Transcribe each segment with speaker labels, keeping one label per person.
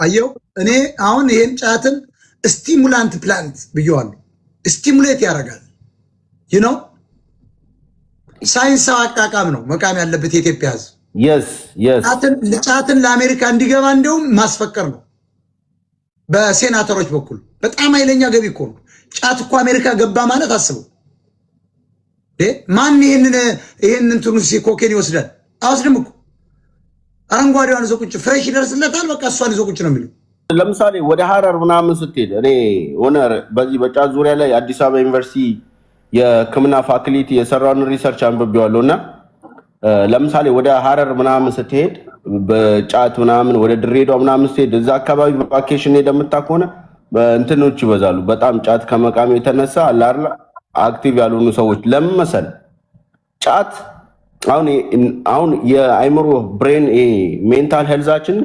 Speaker 1: አየው እኔ አሁን ይሄን ጫትን ስቲሙላንት ፕላንት ብየዋለሁ። ስቲሙሌት ያደርጋል ነው ሳይንስ አቃቃም ነው መቃም ያለበት የኢትዮጵያ ህዝብ። ጫትን ለአሜሪካ እንዲገባ እንደውም ማስፈቀር ነው በሴናተሮች በኩል። በጣም ኃይለኛ ገቢ እኮ ነው ጫት እኮ አሜሪካ ገባ ማለት አስበው። ማን ይሄንን ትኑስ ኮኬን ይወስዳል? አውስድም እኮ አረንጓዴዋን ይዞ ቁጭ ፍሬሽ ይደርስለታል። በቃ እሷን ይዞ ቁጭ ነው የሚለው።
Speaker 2: ለምሳሌ ወደ ሐረር ምናምን ስትሄድ እኔ ሆነ በዚህ በጫት ዙሪያ ላይ አዲስ አበባ ዩኒቨርሲቲ የሕክምና ፋክልቲ የሰራውን ሪሰርች አንብቤዋለሁና ለምሳሌ ወደ ሐረር ምናምን ስትሄድ በጫት ምናምን ወደ ድሬዳዋ ምናምን ስትሄድ እዛ አካባቢ በቫኬሽን ሄደህ የምታውቅ እንትኖች ይበዛሉ። በጣም ጫት ከመቃም የተነሳ አላርላ አክቲቭ ያልሆኑ ሰዎች ለምን መሰለህ? ጫት አሁን የአይምሮ ብሬን ሜንታል ሄልዛችን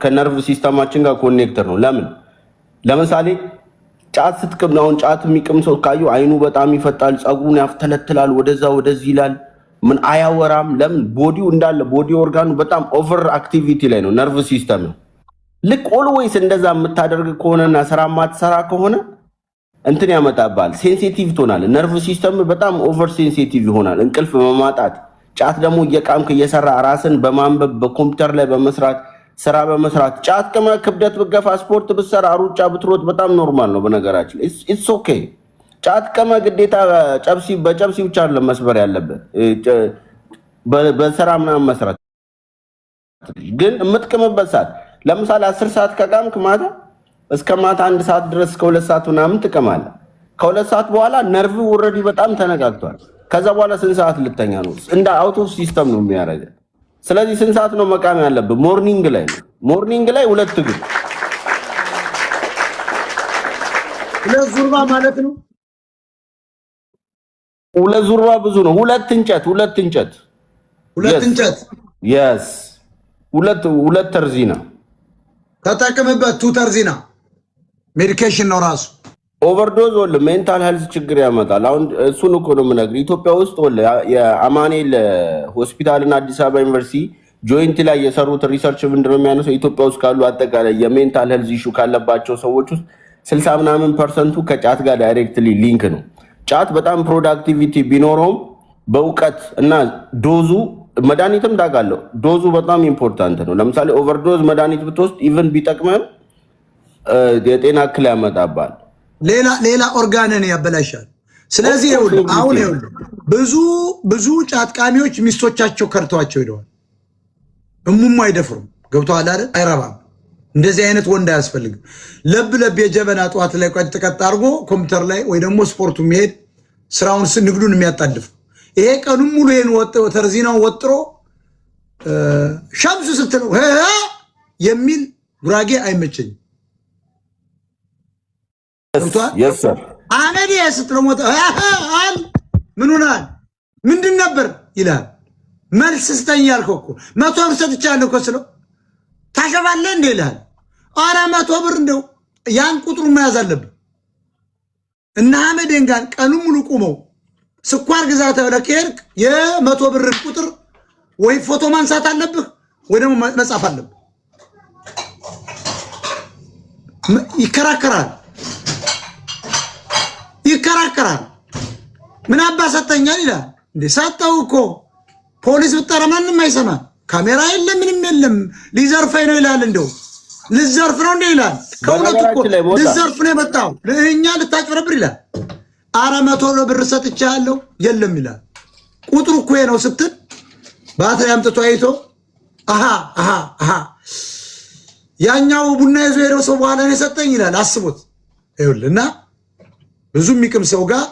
Speaker 2: ከነርቭ ሲስተማችን ጋር ኮኔክተር ነው። ለምሳሌ ጫት ስትቅም አሁን ጫት የሚቅም ሰው ካዩ አይኑ በጣም ይፈጣል፣ ፀጉሩን ያፍተለትላል፣ ወደዛ ወደዚህ ይላል፣ ምን አያወራም። ለምን? ቦዲው እንዳለ ቦዲ ኦርጋኑ በጣም ኦቨር አክቲቪቲ ላይ ነው፣ ነርቭ ሲስተም ነው። ልክ ኦልዌይስ እንደዛ የምታደርግ ከሆነና ስራ ማትሰራ ከሆነ እንትን ያመጣባል፣ ሴንሲቲቭ ትሆናለህ። ነርቭ ሲስተም በጣም ኦቨር ሴንሲቲቭ ይሆናል፣ እንቅልፍ በማጣት ጫት ደግሞ እየቃምክ እየሰራ ራስን በማንበብ በኮምፒውተር ላይ በመስራት ስራ በመስራት ጫት ቅመ ክብደት ብገፋ ስፖርት ብትሰራ ሩጫ ብትሮጥ በጣም ኖርማል ነው። በነገራችን ኢትስ ኦኬ። ጫት ቅመ ግዴታ በጨብሲ ብቻ አይደለም መስበር ያለበት በስራ ምናምን መስራት። ግን የምትቅምበት ሰዓት ለምሳሌ 10 ሰዓት ከቃምክ ማታ እስከ ማታ 1 ሰዓት ድረስ እስከ 2 ሰዓት ምናምን ትቅማለህ። ከ2 ሰዓት በኋላ ነርቭ ኦልሬዲ በጣም ተነቃቅቷል። ከዛ በኋላ ስንት ሰዓት ልተኛ ነው? እንደ አውቶ ሲስተም ነው የሚያደርገው። ስለዚህ ስንት ሰዓት ነው መቃም ያለብህ? ሞርኒንግ ላይ ነው። ሞርኒንግ ላይ 2 ግን
Speaker 1: 2 ዙርባ ማለት ነው።
Speaker 2: 2 ዙርባ ብዙ ነው። 2 እንጨት yes 2 ተርዚና
Speaker 1: ተጠቅምበት። 2 ተርዚና ሜዲኬሽን ነው ራሱ።
Speaker 2: ኦቨርዶዝ ወለ ሜንታል ሄልዝ ችግር ያመጣል። አሁን እሱን እኮ ነው የምነግርህ። ኢትዮጵያ ውስጥ ወለ የአማኑኤል ሆስፒታልና አዲስ አበባ ዩኒቨርሲቲ ጆይንት ላይ የሰሩት ሪሰርች ምንድነው የሚያነሳው? ኢትዮጵያ ውስጥ ካሉ አጠቃላይ የሜንታል ሄልዝ ኢሹ ካለባቸው ሰዎች ውስጥ 60% ከጫት ጋር ዳይሬክትሊ ሊንክ ነው። ጫት በጣም ፕሮዳክቲቪቲ ቢኖረውም በእውቀት እና ዶዙ መድኃኒትም ዳጋለው ዶዙ በጣም ኢምፖርታንት ነው። ለምሳሌ ኦቨርዶዝ መድኃኒት ብትወስድ ኢቭን ቢጠቅመም የጤና እክል ያመጣባል።
Speaker 1: ሌላ ኦርጋንን ያበላሻል። ስለዚህ አሁን ብዙ ጫት ቃሚዎች ሚስቶቻቸው ከርተዋቸው ሄደዋል። እሙሙ አይደፍሩም። ገብተዋል አይደል? አይረባም። እንደዚህ አይነት ወንድ አያስፈልግም። ለብ የጀበና ጠዋት ላይ ቀጥ አድርጎ ኮምፒውተር ላይ ወይ ደግሞ ስፖርቱ የሚሄድ ስራውን ንግዱን የሚያጣድፍ ይሄ ቀኑን ሙሉ ይሄን ተርዚናውን ወጥሮ ሸምሱ ስትለው የሚል ጉራጌ አይመቸኝም።
Speaker 2: yes sir
Speaker 1: አመዲ ስትለው አል ምን ሆናል ምንድን ነበር ይላል። መልስ ስተኛ ያልከው እኮ 100 ብር ሰጥቻለሁ እኮ ስለው ታሸባለህ እንዴ ይላል። ኧረ 100 ብር እንደው ያን ቁጥሩን መያዝ አለብህ። እና አመዴን ጋር ቀኑን ሙሉ ቆመው ስኳር ግዛት ወለከርክ የ100 ብር ቁጥር ወይ ፎቶ ማንሳት አለብህ ወይ ደግሞ መጻፍ አለብህ። ይከራከራል ምን አባ ሰጠኛል ይላል። እንዴ ሰጠው እኮ ፖሊስ ብጠራ ማንንም አይሰማ። ካሜራ የለም ምንም የለም። ሊዘርፈኝ ነው ይላል። እንደው ልዘርፍ ነው እንዴ ይላል። ከሁለቱ እኮ ልዘርፍ ነው የመጣው ለእኛ ልታጭበረብር ይላል። ኧረ 100 ብር ሰጥቻለሁ የለም ይላል። ቁጥሩ እኮ ነው ስትል ባትሪ አምጥቶ አይቶ አሃ ያኛው ቡና ይዞ ሄደው ሰው በኋላ ነው የሰጠኝ ይላል። አስቡት ይኸውልና ብዙ የሚቅም ሰው ጋር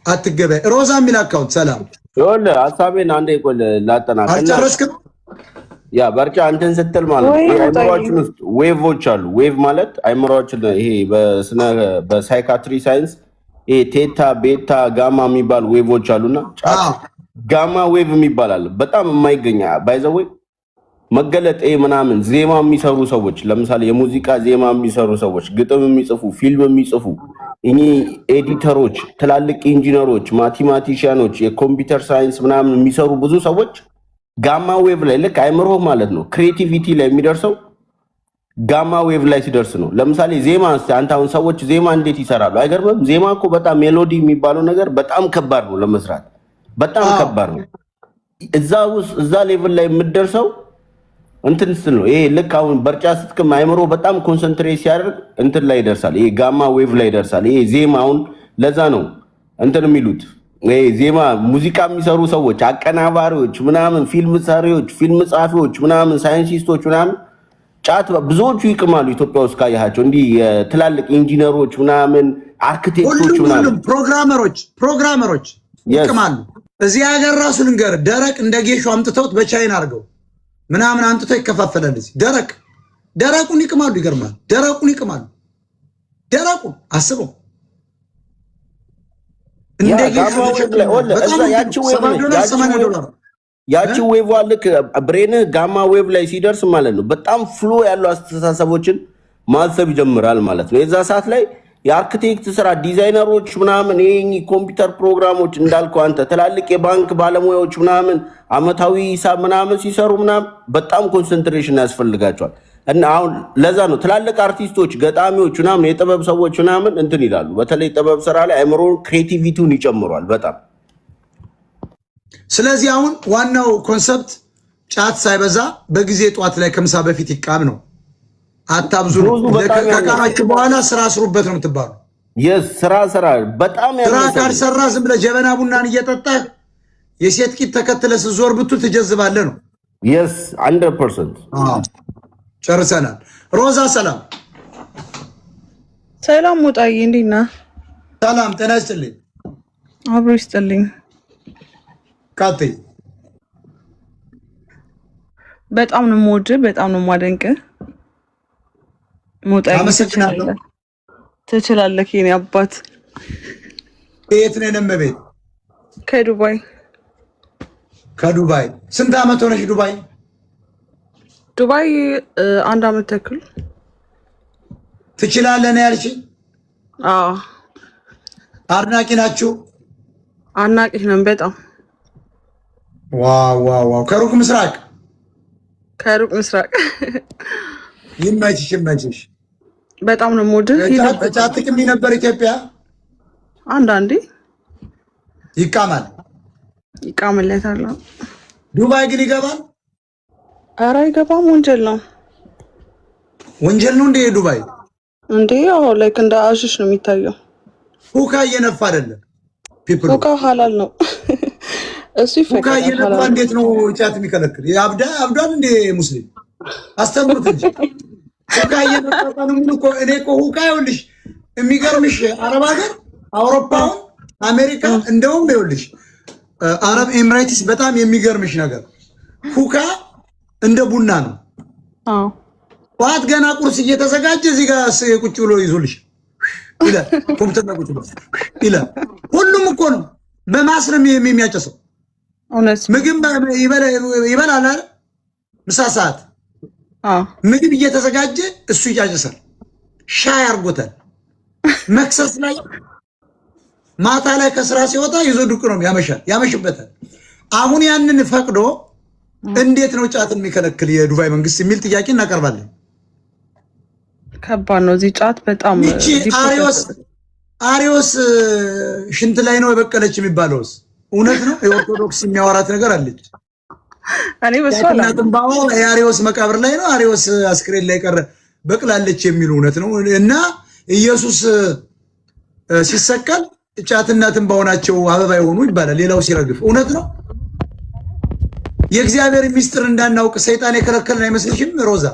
Speaker 1: አትገበይ። ሮዛ የሚል አካውንት ሰላም
Speaker 2: ይኸውልህ ሐሳቤን አንዴ ቆል ላጠናቀቅ።
Speaker 1: አልጨረስክም?
Speaker 2: ያ በርጫ አንተን ስትል ማለት ነው አይምሮአችን ውስጥ ዌቮች አሉ። ዌቭ ማለት አይምሮአችን ይሄ በሳይካትሪ ሳይንስ ይሄ ቴታ ቤታ ጋማ የሚባል ዌቮች አሉና ጋማ ዌቭ የሚባል አለ። በጣም የማይገኛ ባይዘው መገለጥ ምናምን ዜማ የሚሰሩ ሰዎች ለምሳሌ የሙዚቃ ዜማ የሚሰሩ ሰዎች፣ ግጥም የሚጽፉ፣ ፊልም የሚጽፉ እኚ ኤዲተሮች፣ ትላልቅ ኢንጂነሮች፣ ማቴማቲሻኖች፣ የኮምፒውተር ሳይንስ ምናምን የሚሰሩ ብዙ ሰዎች ጋማ ዌቭ ላይ ልክ አይምሮ ማለት ነው ክሬቲቪቲ ላይ የሚደርሰው ጋማ ዌቭ ላይ ሲደርስ ነው። ለምሳሌ ዜማ አንተ አሁን ሰዎች ዜማ እንዴት ይሰራሉ? አይገርምም? ዜማ እኮ በጣም ሜሎዲ የሚባለው ነገር በጣም ከባድ ነው ለመስራት፣ በጣም ከባድ ነው። እዛ ሌቭል ላይ የምትደርሰው እንትን ስትል ነው። ይሄ ልክ አሁን በርጫ ስትቅም አይምሮ በጣም ኮንሰንትሬት ሲያደርግ እንትን ላይ ይደርሳል። ይሄ ጋማ ዌቭ ላይ ይደርሳል። ይሄ ዜማ አሁን ለዛ ነው እንትን የሚሉት ይሄ ዜማ ሙዚቃ የሚሰሩ ሰዎች፣ አቀናባሪዎች ምናምን፣ ፊልም ሰሪዎች፣ ፊልም ጻፊዎች ምናምን፣ ሳይንቲስቶች ምናምን ጫት ብዙዎቹ ይቅማሉ። ኢትዮጵያ ውስጥ ካያቸው እንዲህ ትላልቅ ኢንጂነሮች ምናምን፣ አርኪቴክቶች ምናምን፣
Speaker 1: ፕሮግራመሮች ይቅማሉ። እዚህ ሀገር ራሱ ልንገር ደረቅ እንደ ጌሾ አምጥተውት በቻይና አድርገው ምናምን አምጥተው ይከፋፈላል። እዚህ ደረቁን ይቅማሉ። ይገርማል። ደረቁን ይቅማሉ። ደረቁን አስበው እንደ ጌሾ
Speaker 2: ያቺ ዌቭ ልክ ብሬን ጋማ ዌቭ ላይ ሲደርስ ማለት ነው በጣም ፍሎ ያለው አስተሳሰቦችን ማሰብ ይጀምራል ማለት ነው። የዛ ሰዓት ላይ የአርኪቴክት ስራ ዲዛይነሮች ምናምን ይሄ ኮምፒውተር ፕሮግራሞች እንዳልከው አንተ ትላልቅ የባንክ ባለሙያዎች ምናምን አመታዊ ሂሳብ ምናምን ሲሰሩ ምናምን በጣም ኮንሰንትሬሽን ያስፈልጋቸዋል። እና አሁን ለዛ ነው ትላልቅ አርቲስቶች፣ ገጣሚዎች ምናምን የጥበብ ሰዎች ምናምን እንትን ይላሉ። በተለይ ጥበብ ስራ ላይ አእምሮ ክሬቲቪቲውን ይጨምሯል በጣም።
Speaker 1: ስለዚህ አሁን ዋናው ኮንሰፕት ጫት ሳይበዛ በጊዜ ጧት ላይ ከምሳ በፊት ይቃም ነው። አታብዙ ነው። ከቃማችሁ በኋላ ስራ ስሩበት ነው የምትባሉ።
Speaker 2: ስራ በጣም
Speaker 1: ስራ ካልሰራ ዝም ብለህ ጀበና ቡናን እየጠጣህ የሴት ቂጥ ተከትለህ ስትዞር ብትል ትጀዝባለህ ነው።
Speaker 2: 100%።
Speaker 1: ጨርሰናል። ሮዛ ሰላም
Speaker 3: ሰላም። ሞጣዬ እንዴት ነህ?
Speaker 1: ሰላም ጤና ይስጥልኝ።
Speaker 3: አብሮ ይስጥልኝ።
Speaker 1: ካቴ
Speaker 3: በጣም ነው የምወድህ፣ በጣም ነው የማደንቅህ። ሞጣዬ ትችላለህ። የኔ አባት
Speaker 1: የት ነህ? ነመቤት ከዱባይ። ስንት ዓመት ሆነሽ ዱባይ?
Speaker 3: ዱባይ 1 ዓመት ተኩል።
Speaker 1: ትችላለህ ነው ያልሽኝ?
Speaker 3: አዎ።
Speaker 1: አድናቂ ናችሁ?
Speaker 3: አድናቂ ነን በጣም።
Speaker 1: ዋው ከሩቅ ምስራቅ ይመችሽ። በጣም ነው የምወድህ። ጫት ትቅሚ ነበር ኢትዮጵያ?
Speaker 3: አንዳንዴ
Speaker 1: ይቃምለታል። ዱባይ ግን ይገባል?
Speaker 3: ኧረ አይገባም። ወንጀል ነው
Speaker 1: እንደ ዱባይ
Speaker 3: እንዴ? ያው ላይክ እንደ አሽሽ ነው የሚታየው።
Speaker 1: ሁካ እየነፋ አይደለም።
Speaker 3: ሁካ ሐላል ነው እሱ ይፈቀዳል።
Speaker 1: ሁካ እየነፋ እንዴት ነው ጫት የሚከለክል? አብዷል እንደ ሙስሊም አስተምሩት እንጂ ሁካ እየነፋ ነው ምን እኮ እኔ እኮ ሁካ ይኸውልሽ፣ የሚገርምሽ አረብ ሀገር፣ አውሮፓውን፣ አሜሪካ እንደውም ይኸውልሽ አረብ ኤምሬትስ በጣም የሚገርምሽ ነገር ሁካ እንደ ቡና ነው። ጠዋት ገና ቁርስ እየተዘጋጀ እዚህ ጋር ቁጭ ብሎ ይዞልሽ ይላል። ኮምፒውተር ቁጭ ብሎ ይላል። ሁሉም እኮ ነው በማስ ነው የሚያጨሰው። ምግብ ይበላል አይደል? ምሳ ሰዓት ምግብ እየተዘጋጀ እሱ ይጫጨሳል። ሻይ አርጎታል። መክሰስ ላይ ማታ ላይ ከስራ ሲወጣ ይዞ ዱቅ ነው ያመሽበታል። አሁን ያንን ፈቅዶ እንዴት ነው ጫትን የሚከለክል የዱባይ መንግስት የሚል ጥያቄ እናቀርባለን።
Speaker 3: ከባድ ነው እዚህ ጫት በጣም።
Speaker 1: አሪዮስ ሽንት ላይ ነው የበቀለች የሚባለውስ እውነት ነው? የኦርቶዶክስ የሚያወራት ነገር አለች።
Speaker 3: እኔ በሷላ
Speaker 1: ጥንባው የአሪዮስ መቃብር ላይ ነው አሪዮስ አስክሬን ላይ ቀረ በቅላለች የሚሉ እውነት ነው? እና ኢየሱስ ሲሰቀል ጫትና ትንባው ናቸው አበባ የሆኑ ይባላል። ሌላው ሲረግፍ እውነት ነው? የእግዚአብሔር ሚስጥር እንዳናውቅ ሰይጣን የከለከለን አይመስልሽም ሮዛ?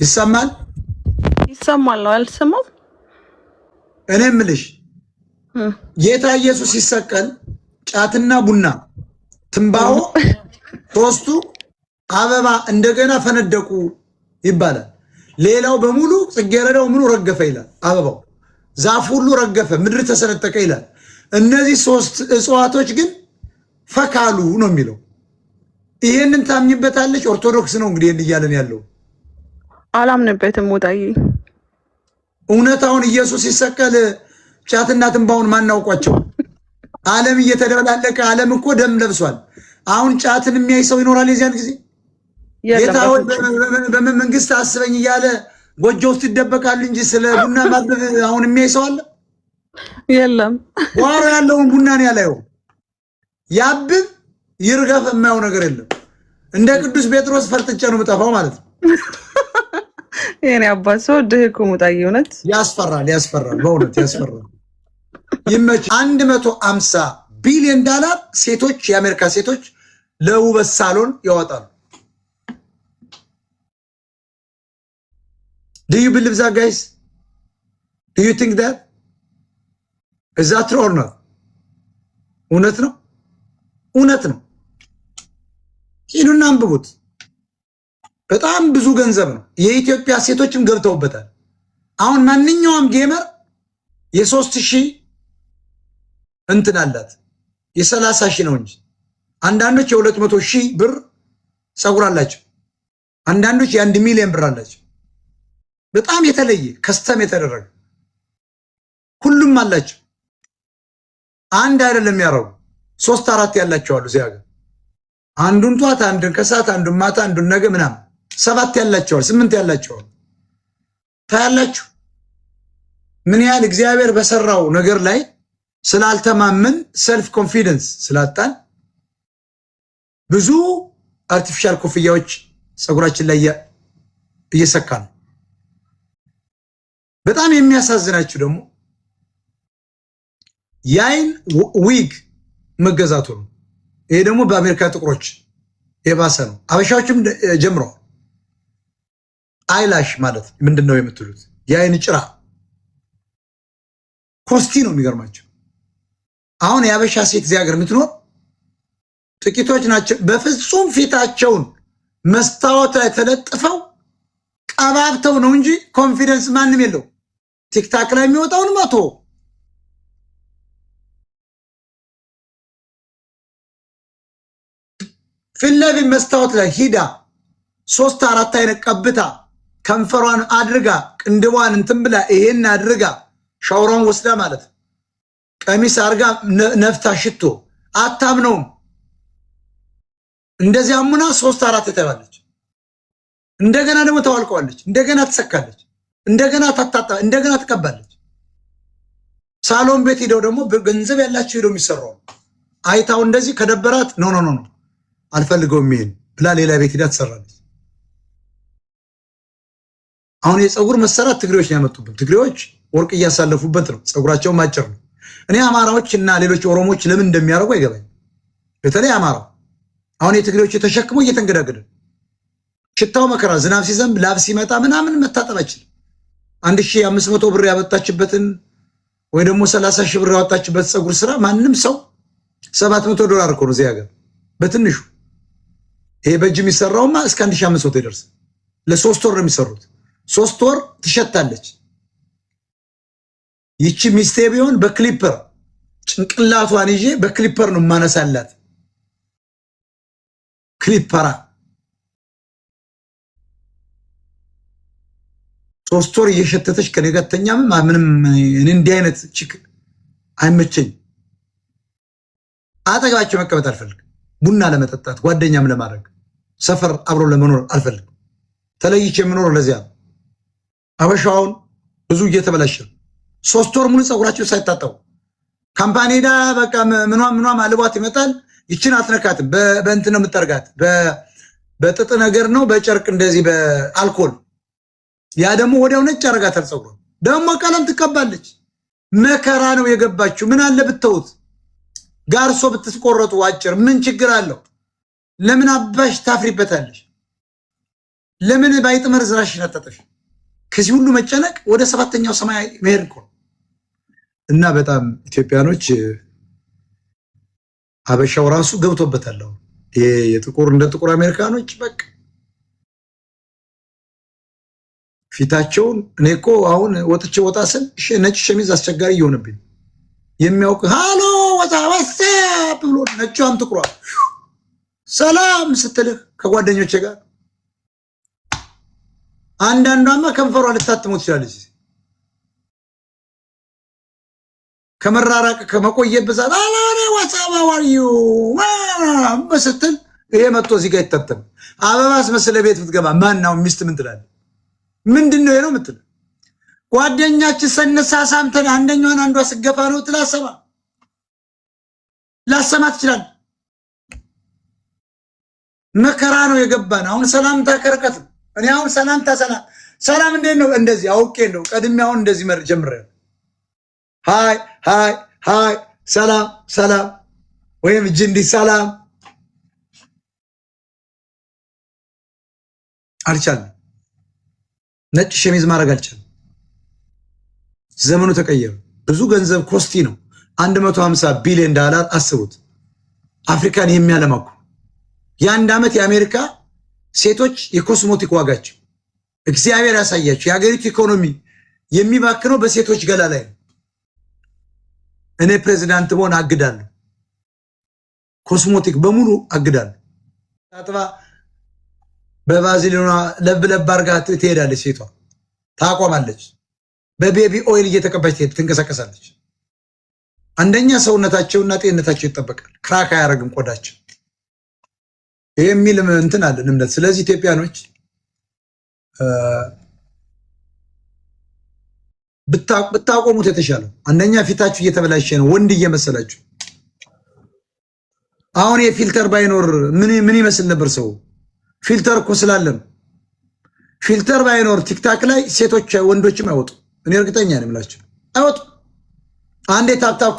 Speaker 1: ይሰማል
Speaker 3: ነው አልሰማም?
Speaker 1: እኔ የምልሽ ጌታ ኢየሱስ ሲሰቀል ጫትና ቡና ትንባሆ ሶስቱ አበባ እንደገና ፈነደቁ ይባላል። ሌላው በሙሉ ጽጌረዳው ምኑ ረገፈ ይላል። አበባው ዛፍ ሁሉ ረገፈ፣ ምድር ተሰነጠቀ ይላል። እነዚህ 3 እጽዋቶች ግን ፈካሉ ነው የሚለው። ይሄንን ታምኝበታለች? ኦርቶዶክስ ነው እንግዲህ እያለን ያለው።
Speaker 3: አላምንበትም ወጣዬ።
Speaker 1: እውነታውን ኢየሱስ ሲሰቀል ጫትና ትንባውን ማናውቋቸው? ዓለም እየተደበላለቀ ዓለም እኮ ደም ለብሷል። አሁን ጫትን የሚያይ ሰው ይኖራል የዚያን ጊዜ? ጌታው በመንግስት አስበኝ እያለ ጎጆ ውስጥ ይደበቃል እንጂ ስለ ቡና ማበብ አሁን የሚያይሰው አለ
Speaker 3: የለም።
Speaker 1: ዋራ ያለውን ቡና ነው ያለው። ያብብ ይርገፍ የማየው ነገር የለም። እንደ ቅዱስ ጴጥሮስ ፈርጥጬ ነው የምጠፋው ማለት ነው።
Speaker 3: የኔ አባት ሰው ድህኩ ሙጣዬ እውነት
Speaker 1: ያስፈራል፣ በእውነት ያስፈራል። ይመች 150 ቢሊዮን ዶላር ሴቶች የአሜሪካ ሴቶች ለውበት ሳሎን ያወጣሉ። Do you believe that, guys? Do you think that? Is that true or not? እውነት ነው፣ እውነት ነው። ሂዱና አንብቡት። በጣም ብዙ ገንዘብ ነው። የኢትዮጵያ ሴቶችም ገብተውበታል። አሁን ማንኛውም ጌመር የ3000 እንትን አላት፣ የ30,000 ነው እንጂ አንዳንዶች የ200,000 ብር ፀጉር አላቸው። አንዳንዶች የ1 ሚሊዮን ብር አላቸው። በጣም የተለየ ከስተም የተደረገ ሁሉም አላቸው። አንድ አይደለም ያረው 3 4 ያላቸው አሉ እዚያ ጋር አንዱን ጧት አንዱን ከሰዓት አንዱን ማታ አንዱን ነገ ምናምን 7 ያላቸው 8 ያላቸው ታያላችሁ። ምን ያህል እግዚአብሔር በሰራው ነገር ላይ ስላልተማመን ሰልፍ ኮንፊደንስ ስላጣን ብዙ አርቲፊሻል ኮፍያዎች ፀጉራችን ላይ እየሰካን። በጣም የሚያሳዝናችሁ ደግሞ የአይን ዊግ መገዛቱ ነው። ይሄ ደግሞ በአሜሪካ ጥቁሮች የባሰ ነው። አበሻዎችም ጀምረዋል። አይላሽ ማለት ምንድነው የምትሉት? የአይን ጭራ ኮስቲ ነው። የሚገርማቸው አሁን የአበሻ ሴት እዚህ ሀገር የምትኖር ጥቂቶች ናቸው። በፍጹም ፊታቸውን መስታወት ላይ ተለጥፈው ቀባብተው ነው እንጂ ኮንፊደንስ ማንም የለው። ቲክታክ ላይ የሚወጣውን መቶ ፊት ለፊት መስታወት ላይ ሂዳ 3 4 አይነት ቀብታ ከንፈሯን አድርጋ ቅንድቧን እንትን ብላ ይሄን አድርጋ ሻወሯን ወስዳ ማለት ቀሚስ አርጋ ነፍታ ሽቶ አታምነውም። እንደዚህ አሙና 3 4 ተባለች። እንደገና ደግሞ ተዋልቀዋለች። እንደገና ትሰካለች። እንደገና ታጣጣ እንደገና ትቀባለች። ሳሎን ቤት ሄደው ደግሞ ገንዘብ ያላቸው ሄደው የሚሰራው አይታው እንደዚህ ከደበራት ኖ አልፈልገውም ይሄን ብላ ሌላ ቤት ሄዳ ትሰራለች። አሁን የፀጉር መሰራት ትግሬዎች ያመጡበት። ትግሬዎች ወርቅ እያሳለፉበት ነው። ፀጉራቸውን ማጨር ነው። እኔ አማራዎች እና ሌሎች ኦሮሞዎች ለምን እንደሚያደርጉ አይገባኝ። በተለይ አማራው አሁን የትግሬዎች የተሸክመው እየተንገዳገደ ሽታው መከራ። ዝናብ ሲዘንብ ላብ ሲመጣ ምናምን መታጠብ አይችልም። 1500 ብር ያወጣችበትን ወይ ደግሞ 30,000 ብር ያወጣችበት ፀጉር ስራ ማንም ሰው $700 እኮ ነው እዚህ ሀገር በትንሹ። ይሄ በእጅ የሚሰራውማ እስከ 1500 ይደርስ። ለ3 ወር ነው የሚሰሩት። 3 ወር ትሸታለች። ይቺ ሚስቴ ቢሆን በክሊፐር ጭንቅላቷን ይዤ በክሊፐር ነው ማነሳላት። ክሊፐራ 3 ወር እየሸተተች ከኔ ጋር ተኛም ምንም እኔ እንዲህ አይነት ቺክ አይመቸኝ። አጠገባቸው መቀመጥ አልፈልግም። ቡና ለመጠጣት ጓደኛም ለማድረግ ሰፈር አብሮ ለመኖር አልፈልግም። ተለይቼ የምኖር ለዚያ አበሻውን ብዙ እየተበላሸ 3 ወር ሙሉ ፀጉራቸው ሳይታጠቡ ካምፓኒ ዳ በቃ ምኗም አልቧት ይመጣል። ይችን አትነካትም። በእንትን ነው የምትጠርጋት። በጥጥ ነገር ነው በጨርቅ እንደዚህ በአልኮል። ያ ደግሞ ወዲያው ነጭ አረጋታል። ፀጉሯ ደግሞ ቀለም ትቀባለች። መከራ ነው የገባችው። ምን አለ ብትተውት፣ ጋርሶ ብትቆረጡ አጭር ምን ችግር አለው? ለምን አባሽ ታፍሪበታለሽ? ለምን ባይጥመር ዝራሽ ነጠጠሽ? ከዚህ ሁሉ መጨነቅ ወደ 7ኛው ሰማይ መሄድ እኮ እና በጣም ኢትዮጵያኖች አበሻው ራሱ ገብቶበታል። ይሄ የጥቁር እንደ ጥቁር አሜሪካኖች በቃ ፊታቸውን እኔ እኮ አሁን ወጣ ስል ነጭ ሸሚዝ አስቸጋሪ እየሆነብኝ የሚያውቅ ሃሎ ዋትስአፕ ብሎ ነጯን ጥቁሯ ሰላም ስትልህ ከጓደኞቼ ጋር አንዳንዷማ ከንፈሯ ልታትሞት ትችላለች። ከመራራቅ ከመቆየት ብዛት አላኔ ዋትስአፕ አዋሪዩ ስትል ይሄ መጥቶ እዚህ ጋር ይተተም አበባስ መስለ ቤት ብትገባ ማንናው ሚስት ምን ትላለህ? ምንድነው ይሄ ነው የምትል? ጓደኛችን ሰነሳሳምተን አንደኛውን አንዷ ስገፋ ነው ትላሰማ ላሰማ ትችላል። መከራ ነው የገባን። አሁን ሰላምታ ከርቀት እኔ አሁን ሰላምታ ሰላም እንዴት ነው እንደዚህ አውቄ ነው ቀድሜ አሁን እንደዚህ መር ጀምሬ ሃይ ሃይ ሃይ ሰላም ሰላም ወይም ጅንዲ ሰላም አልቻልም። ነጭ ሸሚዝ ማድረግ አልቻልም። ዘመኑ ተቀየረ። ብዙ ገንዘብ ኮስቲ ነው። 150 ቢሊዮን ዶላር አስቡት። አፍሪካን የሚያለማኩ የአንድ ዓመት የአሜሪካ ሴቶች የኮስሞቲክ ዋጋቸው እግዚአብሔር ያሳያቸው። የሀገሪቱ ኢኮኖሚ የሚባክነው በሴቶች ገላ ላይ ነው። እኔ ፕሬዚዳንት ብሆን አግዳለሁ። ኮስሞቲክ በሙሉ አግዳለሁ። ታጥባ በቫዝሊኗ ለብ አርጋ ትሄዳለች። ሴቷ ታቆማለች። በቤቢ ኦይል እየተቀባች ትንቀሳቀሳለች። አንደኛ ሰውነታቸውና ጤንነታቸው ይጠበቃል። ክራክ አያደርግም ቆዳቸው። ይሄ የሚል እንትን አለን እምነት። ስለዚህ ኢትዮጵያኖች ብታቆሙት የተሻለ። አንደኛ ፊታችሁ እየተበላሸ ነው፣ ወንድ እየመሰላችሁ። አሁን የፊልተር ባይኖር ምን ይመስል ነበር ሰው? ፊልተር እኮ ስላለም ፊልተር ባይኖር ቲክታክ ላይ ሴቶች ወንዶችም አይወጡ። እኔ እርግጠኛ ነኝ የምላችሁ አይወጡ። አንዴ ታፕታፕ